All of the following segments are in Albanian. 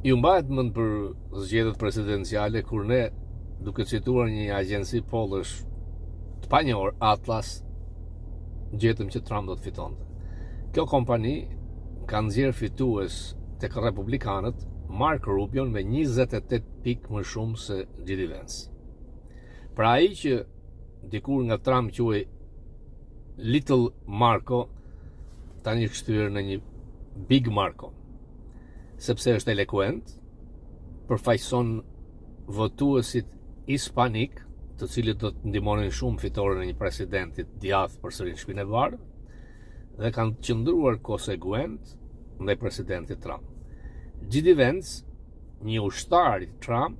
Ju mbahet mend për zgjedhjet presidenciale kur ne, duke cituar një agjenci pollësh të panjohur, Atlas, gjetëm që Trump do të fitonte. Kjo kompani ka nxjerr fitues tek republikanët Mark Rubion me 28 pikë më shumë se J.D. Vance. Pra ai që dikur nga Trump quhej Little Marco, tani kthyer në një Big Marco, sepse është eloquent, përfaqëson votuesit hispanik, të cilët do të ndihmonin shumë fitoren e një presidenti djathtë përsëri në Shtëpinë e Bardhë, dhe kanë qëndruar konsekuent ndaj presidentit Trump. J.D. Vance, një ushtar i Trump,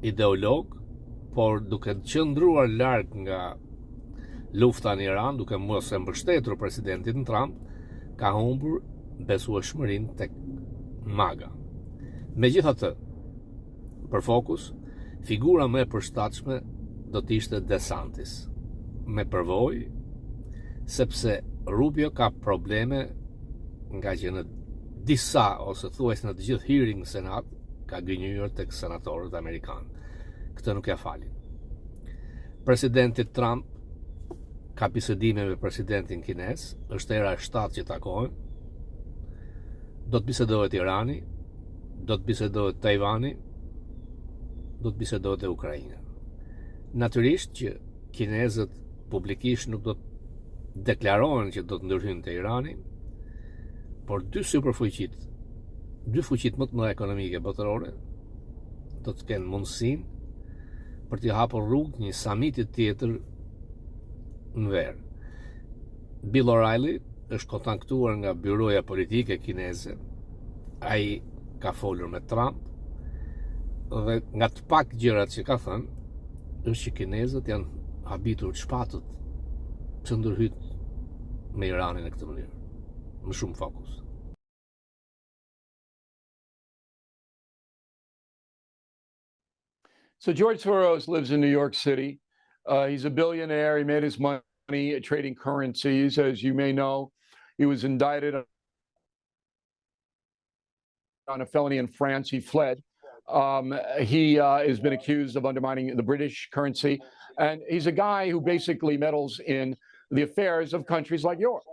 ideolog, por duke qëndruar larg nga lufta në Iran, duke mos e mbështetur presidentin Trump, ka humbur besueshmërinë tek MAGA. Megjithatë, për fokus, figura më e përshtatshme do të ishte DeSantis, me përvojë, sepse Rubio ka probleme nga që në disa, ose thuajse në të gjithë hearing senat, ka gënjur tek senatorët amerikanë. Këtë nuk ja falin. Presidenti Trump ka bisedime me presidentin kinez, është era 7 që takohen, do të bisedohet Irani, do të bisedohet Tajvani, do të bisedohet e Ukraina. Natyrisht që kinezët publikisht nuk do të deklarohen që do të ndërhyjnë te Irani, por dy fuqit më të mëdha ekonomike botërore do të kenë mundësinë për t'i hapur rrugë një samiti tjetër në verë. Bill O'Reilly është kontaktuar nga byroja politike kineze, ai ka folur me Trump, dhe nga të pak gjërat që ka thënë është që kinezët janë habitur të shpatut që ndërhyjt me Iranin në këtë mënyrë. Më shumë fokus. So George Soros lives in New York City. He's a billionaire. He made his money trading currencies. As you may know, he was indicted on a felony in France. He fled. He has been accused of undermining the British currency. And he's a guy who basically meddles in the affairs of countries like yours.